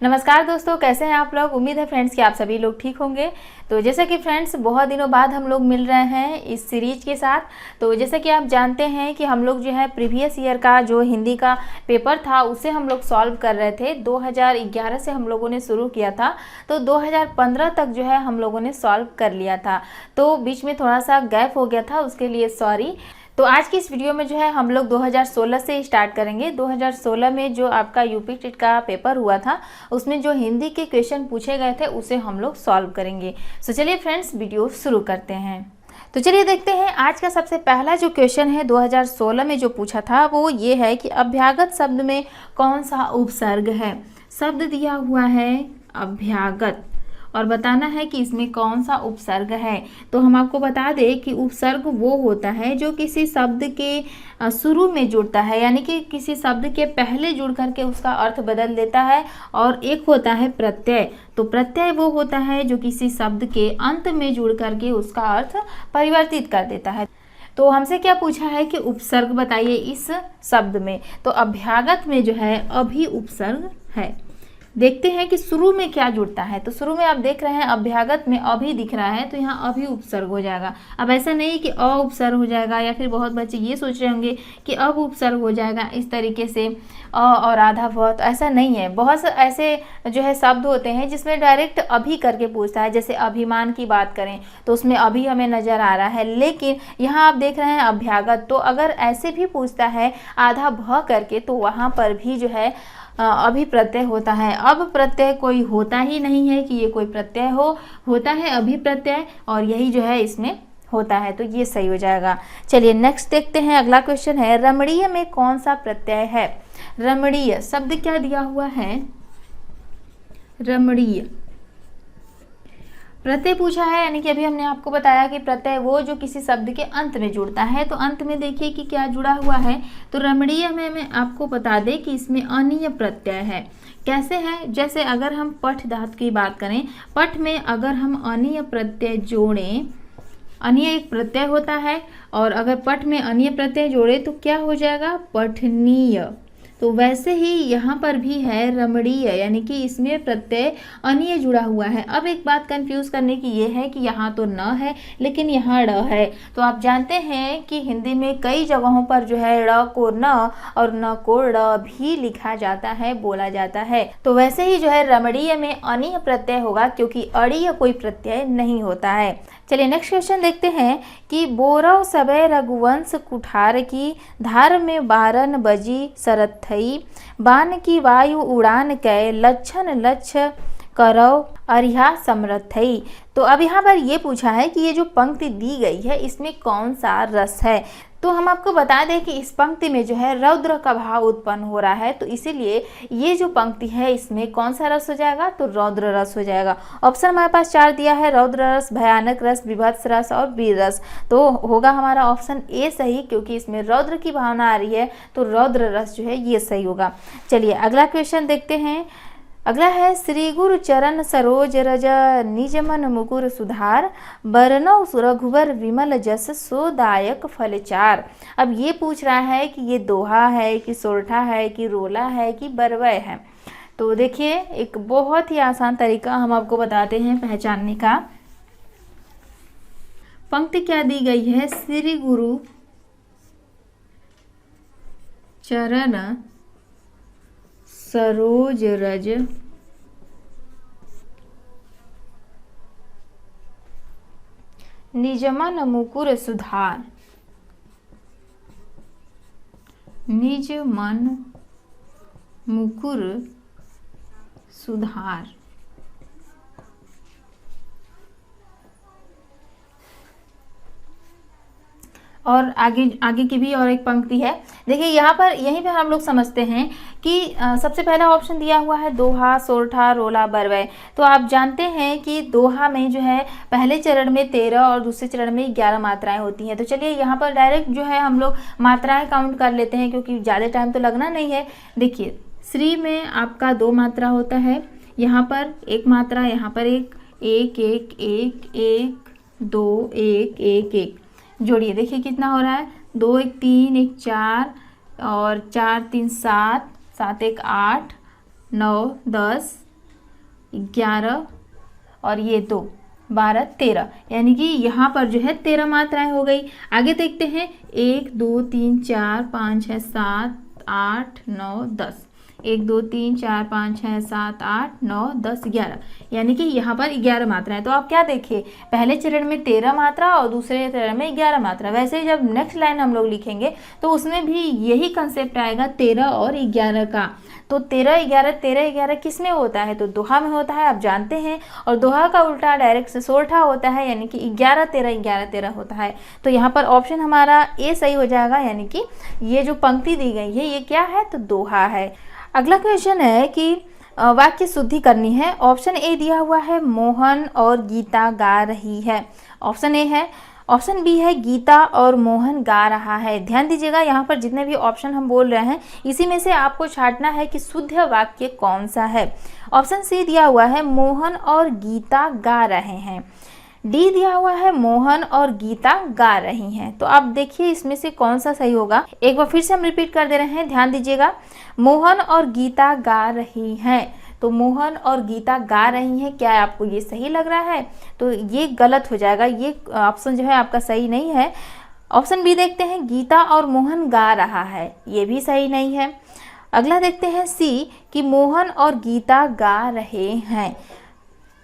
नमस्कार दोस्तों, कैसे हैं आप लोग। उम्मीद है फ्रेंड्स कि आप सभी लोग ठीक होंगे। तो जैसा कि फ्रेंड्स बहुत दिनों बाद हम लोग मिल रहे हैं इस सीरीज के साथ। तो जैसा कि आप जानते हैं कि हम लोग जो है प्रीवियस ईयर का जो हिंदी का पेपर था उसे हम लोग सॉल्व कर रहे थे। 2011 से हम लोगों ने शुरू किया था, तो 2015 तक जो है हम लोगों ने सॉल्व कर लिया था। तो बीच में थोड़ा सा गैप हो गया था, उसके लिए सॉरी। तो आज की इस वीडियो में जो है हम लोग 2016 से स्टार्ट करेंगे। 2016 में जो आपका यूपी टेट का पेपर हुआ था उसमें जो हिंदी के क्वेश्चन पूछे गए थे उसे हम लोग सॉल्व करेंगे। तो चलिए फ्रेंड्स वीडियो शुरू करते हैं। तो चलिए देखते हैं आज का सबसे पहला जो क्वेश्चन है 2016 में जो पूछा था वो ये है कि अभ्यागत शब्द में कौन सा उपसर्ग है। शब्द दिया हुआ है अभ्यागत और बताना है कि इसमें कौन सा उपसर्ग है। तो हम आपको बता दें कि उपसर्ग वो होता है जो किसी शब्द के शुरू में जुड़ता है, यानी कि किसी शब्द के पहले जुड़ करके उसका अर्थ बदल देता है। और एक होता है प्रत्यय। तो प्रत्यय वो होता है जो किसी शब्द के अंत में जुड़ करके उसका अर्थ परिवर्तित कर देता है। तो हमसे क्या पूछा है कि उपसर्ग बताइए इस शब्द में। तो अभ्यागत में जो है अभी उपसर्ग है। देखते हैं कि शुरू में क्या जुड़ता है। तो शुरू में आप देख रहे हैं अभ्यागत में अभी दिख रहा है, तो यहाँ अभी उपसर्ग हो जाएगा। अब ऐसा नहीं कि अ उपसर्ग हो जाएगा, या फिर बहुत बच्चे ये सोच रहे होंगे कि अब उपसर्ग हो जाएगा इस तरीके से अ और आधा व। तो ऐसा नहीं है। बहुत से ऐसे जो है शब्द होते हैं जिसमें डायरेक्ट अभी करके पूछता है। जैसे अभिमान की बात करें तो उसमें अभी हमें नजर आ रहा है, लेकिन यहाँ आप देख रहे हैं अभ्यागत। तो अगर ऐसे भी पूछता है आधा भ करके तो वहाँ पर भी जो है अभी प्रत्यय होता है। अब प्रत्यय कोई होता ही नहीं है कि ये कोई प्रत्यय होता है अभी प्रत्यय, और यही जो है इसमें होता है। तो ये सही हो जाएगा। चलिए नेक्स्ट देखते हैं। अगला क्वेश्चन है रमणीय में कौन सा प्रत्यय है। रमणीय शब्द क्या दिया हुआ है, रमणीय प्रत्यय पूछा है, यानी कि अभी हमने आपको बताया कि प्रत्यय वो जो किसी शब्द के अंत में जुड़ता है। तो अंत में देखिए कि क्या जुड़ा हुआ है। तो रमणीय में मैं आपको बता दें कि इसमें अनीय प्रत्यय है। कैसे है, जैसे अगर हम पठ धातु की बात करें, पठ में अगर हम अनीय प्रत्यय जोड़ें, अनीय एक प्रत्यय होता है, और अगर पठ में अनीय प्रत्यय जोड़े तो क्या हो जाएगा, पठनीय। तो वैसे ही यहाँ पर भी है रमणीय, यानी कि इसमें प्रत्यय अनीय जुड़ा हुआ है। अब एक बात कंफ्यूज करने की ये है कि यहाँ तो न है लेकिन यहाँ ड़ है। तो आप जानते हैं कि हिंदी में कई जगहों पर जो है ड़ को न और न को ड़ भी लिखा जाता है, बोला जाता है। तो वैसे ही जो है रमणीय में अनीय प्रत्यय होगा, क्योंकि अड़ीय कोई प्रत्यय नहीं होता है। चलिए नेक्स्ट क्वेश्चन देखते हैं कि बोरव सबे रघुवंश कुठार की धार में बारन बजी शरत थई बान की वायु उड़ान कै लक्षण लक्ष करव अरिहा समरथ थई। तो अब यहाँ पर ये पूछा है कि ये जो पंक्ति दी गई है इसमें कौन सा रस है। तो हम आपको बता दें कि इस पंक्ति में जो है रौद्र का भाव उत्पन्न हो रहा है, तो इसीलिए ये जो पंक्ति है इसमें कौन सा रस हो जाएगा, तो रौद्र रस हो जाएगा। ऑप्शन हमारे पास 4 दिया है, रौद्र रस, भयानक रस, विभत्स रस और वीर रस। तो होगा हमारा ऑप्शन ए सही, क्योंकि इसमें रौद्र की भावना आ रही है, तो रौद्र रस जो है ये सही होगा। चलिए अगला क्वेश्चन देखते हैं। अगला है श्री गुरु चरण सरोज रज निज मन मुकुर सुधार बरनौ रघुवर विमल जस सोदायक फलचार। अब ये पूछ रहा है कि ये दोहा है कि सोरठा है कि रोला है कि बरवय है। तो देखिए एक बहुत ही आसान तरीका हम आपको बताते हैं पहचानने का। पंक्ति क्या दी गई है, श्री गुरु चरण सरोज रज निजमन मुकुर सुधार, निज मन मुकुर सुधार। और आगे की भी और एक पंक्ति है। देखिए यहाँ पर यहीं पे हम लोग समझते हैं कि सबसे पहला ऑप्शन दिया हुआ है दोहा, सोरठा, रोला, बरवय। तो आप जानते हैं कि दोहा में जो है पहले चरण में 13 और दूसरे चरण में 11 मात्राएं होती हैं। तो चलिए यहाँ पर डायरेक्ट जो है हम लोग मात्राएं काउंट कर लेते हैं, क्योंकि ज़्यादा टाइम तो लगना नहीं है। देखिए श्री में आपका 2 मात्रा होता है, यहाँ पर 1 मात्रा, यहाँ पर एक, एक एक एक एक 2 1 1 1 जोड़िए। देखिए कितना हो रहा है, 2 1 3 1 4 और 4 3 7 7 1 8 9 10 11 और ये 2, 12, 13, यानी कि यहाँ पर जो है 13 मात्राएं हो गई। आगे देखते हैं 1 2 3 4 5 6 7 8 9 10, 1 2 3 4 5 6 7 8 9 10 11, यानी कि यहाँ पर 11 मात्राएं। तो आप क्या देखिए, पहले चरण में 13 मात्रा और दूसरे चरण में 11 मात्रा। वैसे ही जब नेक्स्ट लाइन हम लोग लिखेंगे तो उसमें भी यही कंसेप्ट आएगा 13 और 11 का। तो 13 11 किस में होता है, तो दोहा में होता है, आप जानते हैं। और दोहा का उल्टा डायरेक्ट से सोरठा होता है, यानी कि 11 13 होता है। तो यहाँ पर ऑप्शन हमारा ए सही हो जाएगा, यानी कि ये जो पंक्ति दी गई है ये क्या है, तो दोहा है। अगला क्वेश्चन है कि वाक्य शुद्धि करनी है। ऑप्शन ए दिया हुआ है मोहन और गीता गा रही है, ऑप्शन ए है। ऑप्शन बी है गीता और मोहन गा रहा है। ध्यान दीजिएगा, यहाँ पर जितने भी ऑप्शन हम बोल रहे हैं इसी में से आपको छांटना है कि शुद्ध वाक्य कौन सा है। ऑप्शन सी दिया हुआ है मोहन और गीता गा रहे हैं। डी दिया हुआ है मोहन और गीता गा रही हैं। तो आप देखिए इसमें से कौन सा सही होगा। एक बार फिर से हम रिपीट कर दे रहे हैं, ध्यान दीजिएगा। मोहन और गीता गा रही हैं, तो मोहन और गीता गा रही हैं, क्या आपको ये सही लग रहा है, तो ये गलत हो जाएगा, ये ऑप्शन जो है आपका सही नहीं है। ऑप्शन बी देखते हैं गीता और मोहन गा रहा है, ये भी सही नहीं है। अगला देखते हैं सी कि मोहन और गीता गा रहे हैं,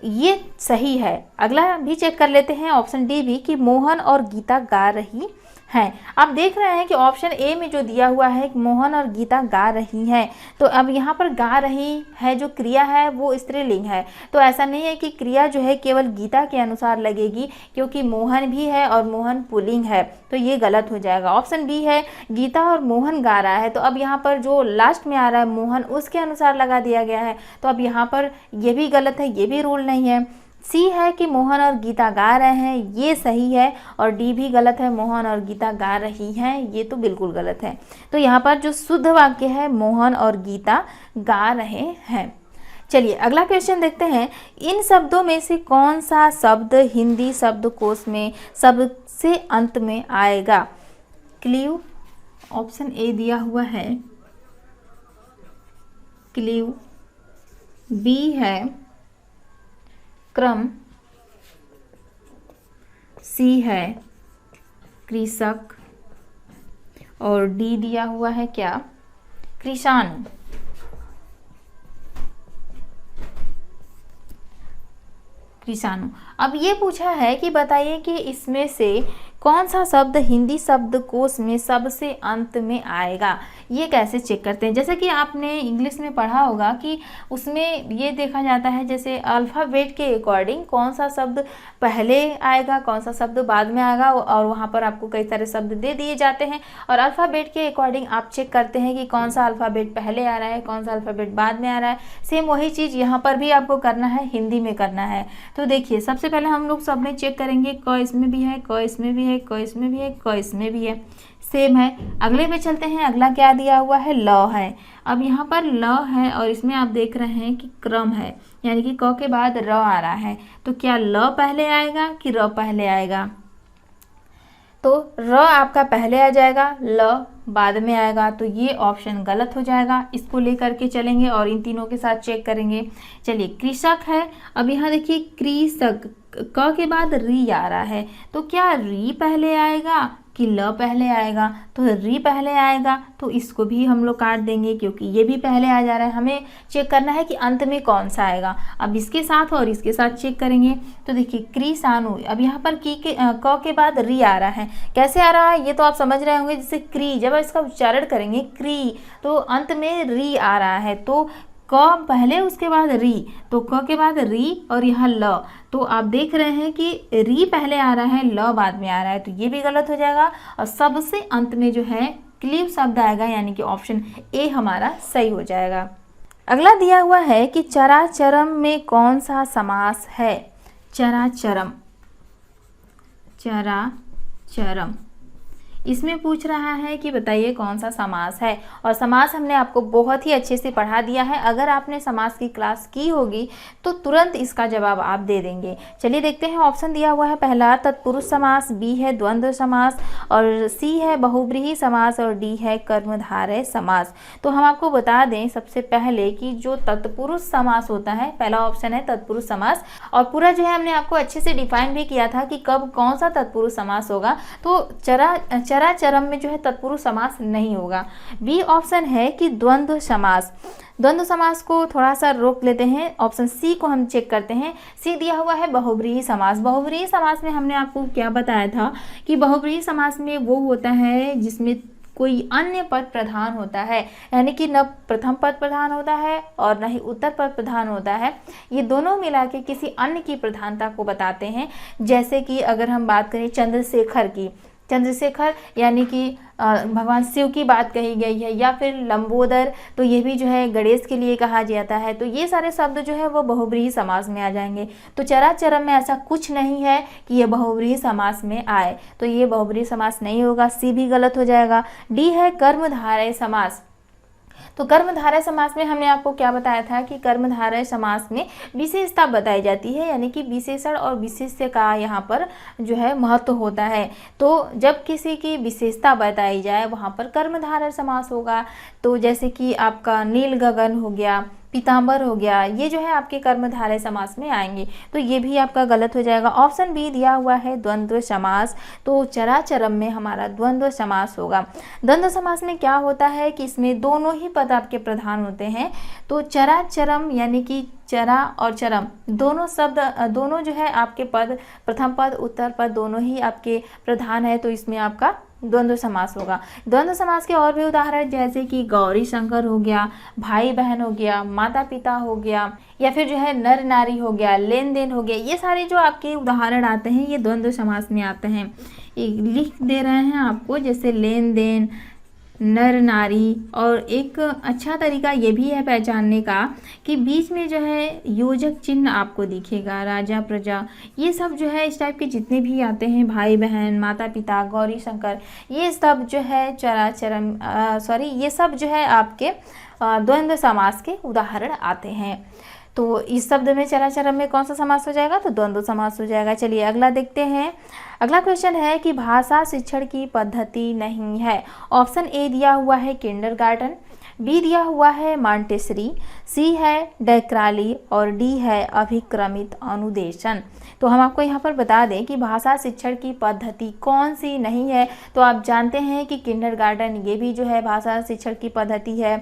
ये सही है। अगला भी चेक कर लेते हैं, ऑप्शन डी भी कि मोहन और गीता गा रही हैं। आप देख रहे हैं कि ऑप्शन ए में जो दिया हुआ है कि मोहन और गीता गा रही हैं, तो अब यहाँ पर गा रही है जो क्रिया है वो स्त्रीलिंग है। तो ऐसा नहीं है कि क्रिया जो है केवल गीता के अनुसार लगेगी, क्योंकि मोहन भी है और मोहन पुल्लिंग है, तो ये गलत हो जाएगा। ऑप्शन बी है गीता और मोहन गा रहा है, तो अब यहाँ पर जो लास्ट में आ रहा है मोहन उसके अनुसार लगा दिया गया है, तो अब यहाँ पर ये भी गलत है, ये भी रूल नहीं है। सी है कि मोहन और गीता गा रहे हैं, ये सही है। और डी भी गलत है, मोहन और गीता गा रही हैं, ये तो बिल्कुल गलत है। तो यहाँ पर जो शुद्ध वाक्य है मोहन और गीता गा रहे हैं। चलिए अगला क्वेश्चन देखते हैं। इन शब्दों में से कौन सा शब्द हिंदी शब्दकोश में सबसे अंत में आएगा। क्ल्यू ऑप्शन ए दिया हुआ है क्ल्यू, बी है क्रम, सी है कृषक और डी दिया हुआ है क्या, कृषाणु। कृषाणु। अब ये पूछा है कि बताइए कि इसमें से कौन सा शब्द हिंदी शब्दकोश में सबसे अंत में आएगा। ये कैसे चेक करते हैं, जैसे कि आपने इंग्लिश में पढ़ा होगा कि उसमें ये देखा जाता है जैसे अल्फ़ाबेट के अकॉर्डिंग कौन सा शब्द पहले आएगा, कौन सा शब्द बाद में आएगा, और वहाँ पर आपको कई सारे शब्द दे दिए जाते हैं और अल्फ़ाबेट के अकॉर्डिंग आप चेक करते हैं कि कौन सा अल्फ़ाबेट पहले आ रहा है, कौन सा अल्फ़ाबेट बाद में आ रहा है। सेम वही चीज़ यहाँ पर भी आपको करना है, हिंदी में करना है। तो देखिए सबसे पहले हम लोग सब में चेक करेंगे, क इसमें भी है, क इसमें भी है, क इसमें भी है, क इसमें भी है, सेम है। अगले पे चलते हैं, अगला क्या दिया हुआ है, ल है। अब यहाँ पर ल है और इसमें आप देख रहे हैं कि क्रम है, यानी कि क के बाद र आ रहा है, तो क्या ल पहले आएगा कि र पहले आएगा, तो र आपका पहले आ जाएगा, ल बाद में आएगा, तो ये ऑप्शन गलत हो जाएगा। इसको लेकर के चलेंगे और इन तीनों के साथ चेक करेंगे। चलिए कृषक है, अब यहाँ देखिए कृषक, क के बाद री आ रहा है, तो क्या री पहले आएगा कि ल पहले आएगा, तो री पहले आएगा, तो इसको भी हम लोग काट देंगे क्योंकि ये भी पहले आ जा रहा है। हमें चेक करना है कि अंत में कौन सा आएगा। अब इसके साथ और इसके साथ चेक करेंगे, तो देखिए कृषाणु, अब यहाँ पर क के बाद री आ रहा है, कैसे आ रहा है ये तो आप समझ रहे होंगे। जैसे क्री, जब इसका उच्चारण करेंगे क्री, तो अंत में री आ रहा है, तो क पहले उसके बाद री, तो क के बाद री और यहाँ ल, तो आप देख रहे हैं कि री पहले आ रहा है, ल बाद में आ रहा है, तो ये भी गलत हो जाएगा। और सबसे अंत में जो है क्लीव शब्द आएगा, यानी कि ऑप्शन ए हमारा सही हो जाएगा। अगला दिया हुआ है कि चराचरम में कौन सा समास है। चराचरम, चराचरम, इसमें पूछ रहा है कि बताइए कौन सा समास है। और समास हमने आपको बहुत ही अच्छे से पढ़ा दिया है, अगर आपने समास की क्लास की होगी तो तुरंत इसका जवाब आप दे देंगे। चलिए देखते हैं, ऑप्शन दिया हुआ है पहला तत्पुरुष समास, बी है द्वंद्व समास, और सी है बहुब्रीहि समास, और डी है कर्मधारय समास। तो हम आपको बता दें सबसे पहले कि जो तत्पुरुष समास होता है, पहला ऑप्शन है तत्पुरुष समास, और पूरा जो है हमने आपको अच्छे से डिफाइन भी किया था कि कब कौन सा तत्पुरुष समास होगा। तो चराचरम में जो है तत्पुरुष समास नहीं होगा। बी ऑप्शन है कि द्वंद्व समास। द्वंद्व समास को थोड़ा सा रोक लेते हैं, ऑप्शन सी को हम चेक करते हैं। सी दिया हुआ है बहुब्रीहि समास। बहुब्रीहि समास में हमने आपको क्या बताया था कि बहुब्रीहि समास में वो होता है जिसमें कोई अन्य पद प्रधान होता है, यानी कि न प्रथम पद प्रधान होता है और न ही उत्तर पद प्रधान होता है, ये दोनों मिला के किसी अन्य की प्रधानता को बताते हैं। जैसे कि अगर हम बात करें चंद्रशेखर की, चंद्रशेखर यानी कि भगवान शिव की बात कही गई है, या फिर लंबोदर, तो ये भी जो है गणेश के लिए कहा जाता है। तो ये सारे शब्द जो है वो बहुब्रीहि समास में आ जाएंगे। तो चराचरम में ऐसा कुछ नहीं है कि ये बहुब्रीहि समास में आए, तो ये बहुब्रीहि समास नहीं होगा, सी भी गलत हो जाएगा। डी है कर्मधारय समास। तो कर्मधारय समास में हमने आपको क्या बताया था कि कर्मधारय समास में विशेषता बताई जाती है, यानी कि विशेषण और विशेष्य का यहाँ पर जो है महत्व होता है। तो जब किसी की विशेषता बताई जाए वहाँ पर कर्मधारय समास होगा। तो जैसे कि आपका नील गगन हो गया, पीताम्बर हो गया, ये जो है आपके कर्मधारय समास में आएंगे। तो ये भी आपका गलत हो जाएगा। ऑप्शन बी दिया हुआ है द्वंद्व समास, तो चराचरम में हमारा द्वंद्व समास होगा। द्वंद्व समास में क्या होता है कि इसमें दोनों ही पद आपके प्रधान होते हैं। तो चराचरम यानी कि चरा और चरम दोनों शब्द, दोनों जो है आपके पद, प्रथम पद उत्तर पद दोनों ही आपके प्रधान है, तो इसमें आपका द्वंद्व समास होगा। द्वंद्व समास के और भी उदाहरण जैसे कि गौरी शंकर हो गया, भाई बहन हो गया, माता पिता हो गया, या फिर जो है नर नारी हो गया, लेन देन हो गया, ये सारे जो आपके उदाहरण आते हैं ये द्वंद्व समास में आते हैं। ये लिख दे रहे हैं आपको, जैसे लेन देन, नर नारी। और एक अच्छा तरीका ये भी है पहचानने का कि बीच में जो है योजक चिन्ह आपको दिखेगा, राजा प्रजा, ये सब जो है इस टाइप के जितने भी आते हैं, भाई बहन, माता पिता, गौरी शंकर, ये सब जो है चराचरम ये सब जो है आपके द्वंद्व समास के उदाहरण आते हैं। तो इस शब्द में चराचरम में कौन सा समास हो जाएगा, तो द्वंद्व समास हो जाएगा। चलिए अगला देखते हैं। अगला क्वेश्चन है कि भाषा शिक्षण की पद्धति नहीं है। ऑप्शन ए दिया हुआ है किंडरगार्टन, बी दिया हुआ है मॉन्टेसरी, सी है डैक्राली, और डी है अभिक्रमित अनुदेशन। तो हम आपको यहाँ पर बता दें कि भाषा शिक्षण की पद्धति कौन सी नहीं है। तो आप जानते हैं कि किंडरगार्टन ये भी जो है भाषा शिक्षण की पद्धति है।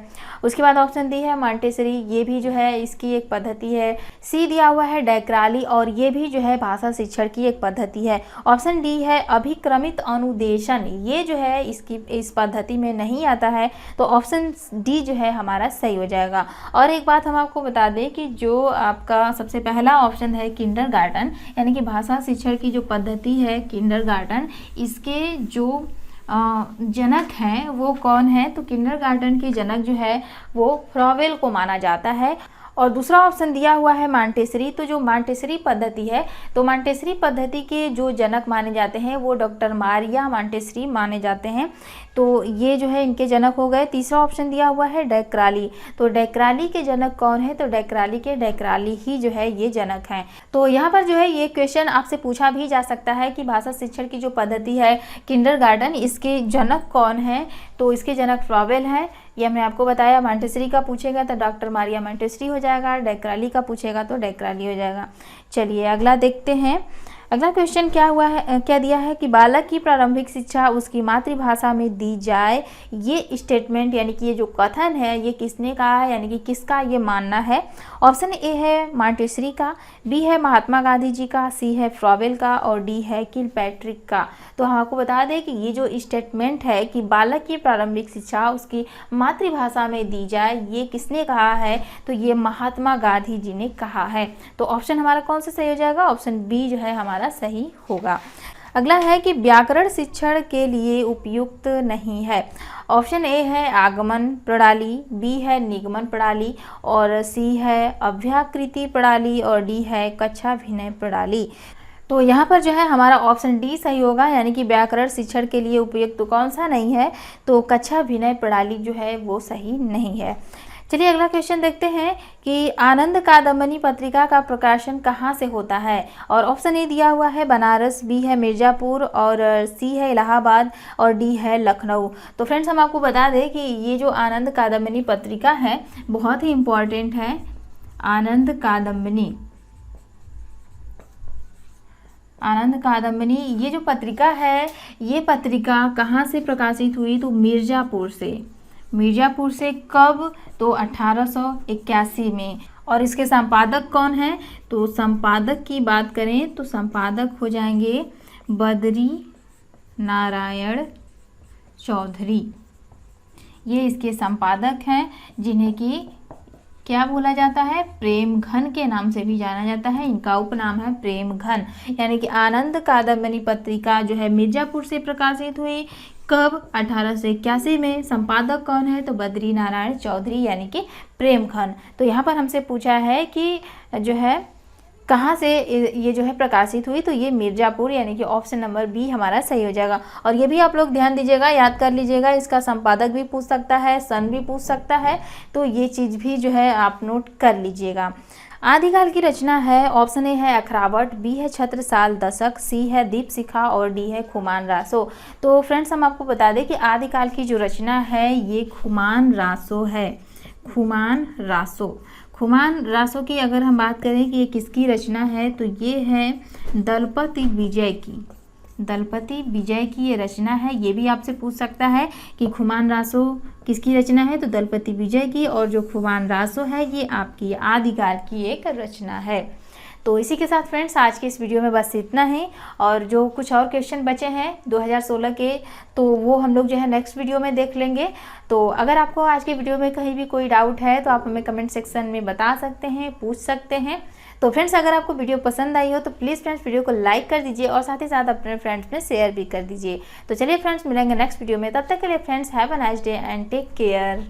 उसके बाद ऑप्शन डी है मॉन्टेसरी, ये भी जो है इसकी एक पद्धति है। सी दिया हुआ है डैक्राली, और ये भी जो है भाषा शिक्षण की एक पद्धति है। ऑप्शन डी है अभिक्रमित अनुदेशन, ये जो है इस पद्धति में नहीं आता है। तो ऑप्शन डी जो है हमारा सही हो जाएगा। और एक बात हम आपको बता दें कि जो आपका सबसे पहला ऑप्शन है किंडरगार्टन, यानी कि भाषा शिक्षण की जो पद्धति है किंडरगार्टन, इसके जो जनक हैं वो कौन है, तो किंडरगार्टन के जनक जो है वो फ्रॉवेल को माना जाता है। और दूसरा ऑप्शन दिया हुआ है मॉन्टेसरी। तो जो मॉन्टेसरी पद्धति है, तो मॉन्टेसरी पद्धति के जो जनक माने जाते हैं वो डॉक्टर मारिया मॉन्टेसरी माने जाते हैं। तो ये जो है इनके जनक हो गए। तीसरा ऑप्शन दिया हुआ है डैक्राली। तो डैक्राली के जनक कौन है, तो डैक्राली के डैक्राली ही जो है ये जनक हैं। तो यहाँ पर जो है ये क्वेश्चन आपसे पूछा भी जा सकता है कि भाषा शिक्षण की जो पद्धति है किंडरगार्टन, इसके जनक कौन है, तो इसके जनक फ्रॉवेल हैं। ये हमने आपको बताया। मॉन्टेसरी का पूछेगा तो डॉक्टर मारिया मॉन्टेसरी हो जाएगा, डैक्राली का पूछेगा तो डैक्राली हो जाएगा। चलिए अगला देखते हैं। अगला क्वेश्चन क्या दिया है कि बालक की प्रारंभिक शिक्षा उसकी मातृभाषा में दी जाए। ये स्टेटमेंट यानी कि ये जो कथन है ये किसने कहा है, यानी कि किसका ये मानना है। ऑप्शन ए है मॉन्टेसरी का, बी है महात्मा गांधी जी का, सी है फ्रॉवेल का, और डी है किलपैट्रिक का। तो हम आपको बता दें कि ये जो स्टेटमेंट है कि बालक की प्रारंभिक शिक्षा उसकी मातृभाषा में दी जाए, ये किसने कहा है, तो ये महात्मा गांधी जी ने कहा है। तो ऑप्शन हमारा कौन सा सही हो जाएगा, ऑप्शन बी जो है हमारा सही होगा। अगला है कि व्याकरण शिक्षण के लिए उपयुक्त नहीं है। ऑप्शन ए है आगमन प्रणाली, बी है निगमन प्रणाली, और सी है अव्याकृति प्रणाली, और डी है कक्षाभिनय प्रणाली। तो यहाँ पर जो है हमारा ऑप्शन डी सही होगा, यानी कि व्याकरण शिक्षण के लिए उपयुक्त तो कौन सा नहीं है, तो कक्षा विनय प्रणाली जो है वो सही नहीं है। चलिए अगला क्वेश्चन देखते हैं कि आनंद कादम्बनी पत्रिका का प्रकाशन कहाँ से होता है, और ऑप्शन ए दिया हुआ है बनारस, बी है मिर्ज़ापुर, और सी है इलाहाबाद, और डी है लखनऊ। तो फ्रेंड्स हम आपको बता दें कि ये जो आनंद कादम्बनी पत्रिका है बहुत ही इम्पॉर्टेंट है। आनंद कादम्बनी ये जो पत्रिका है, ये पत्रिका कहाँ से प्रकाशित हुई, तो मिर्ज़ापुर से कब, तो 1881 में। और इसके संपादक कौन हैं, तो संपादक की बात करें तो संपादक हो जाएंगे बद्री नारायण चौधरी। ये इसके संपादक हैं, जिन्हें कि क्या बोला जाता है, प्रेम घन के नाम से भी जाना जाता है। इनका उपनाम है प्रेम घन। यानी कि आनंद कादम्बनी पत्रिका जो है मिर्ज़ापुर से प्रकाशित हुई, कब, 1881 में। संपादक कौन है, तो बद्री नारायण चौधरी यानी कि प्रेम घन। तो यहाँ पर हमसे पूछा है कि जो है कहाँ से ये जो है प्रकाशित हुई, तो ये मिर्ज़ापुर, यानी कि ऑप्शन नंबर बी हमारा सही हो जाएगा। और ये भी आप लोग ध्यान दीजिएगा, याद कर लीजिएगा, इसका संपादक भी पूछ सकता है, सन भी पूछ सकता है, तो ये चीज़ भी जो है आप नोट कर लीजिएगा। आदिकाल की रचना है, ऑप्शन ए है अखरावट, बी है छत्रसाल दशक, सी है दीपशिखा, और डी है खुमान रासो। तो फ्रेंड्स हम आपको बता दें कि आदिकाल की जो रचना है ये खुमान रासो है। खुमान रासो की अगर हम बात करें कि ये किसकी रचना है, तो ये है दलपति विजय की ये रचना है। ये भी आपसे पूछ सकता है कि खुमान रासो किसकी रचना है, तो दलपति विजय की। और जो खुमान रासो है ये आपकी आदिकाल की एक रचना है। तो इसी के साथ फ्रेंड्स आज के इस वीडियो में बस इतना ही। और जो कुछ और क्वेश्चन बचे हैं 2016 के, तो वो हम लोग जो है नेक्स्ट वीडियो में देख लेंगे। तो अगर आपको आज के वीडियो में कहीं भी कोई डाउट है तो आप हमें कमेंट सेक्शन में बता सकते हैं, पूछ सकते हैं। तो फ्रेंड्स अगर आपको वीडियो पसंद आई हो तो प्लीज़ फ्रेंड्स वीडियो को लाइक कर दीजिए और साथ ही साथ अपने फ्रेंड्स में शेयर भी कर दीजिए। तो चलिए फ्रेंड्स मिलेंगे नेक्स्ट वीडियो में, तब तक के लिए friends have a nice day and take care.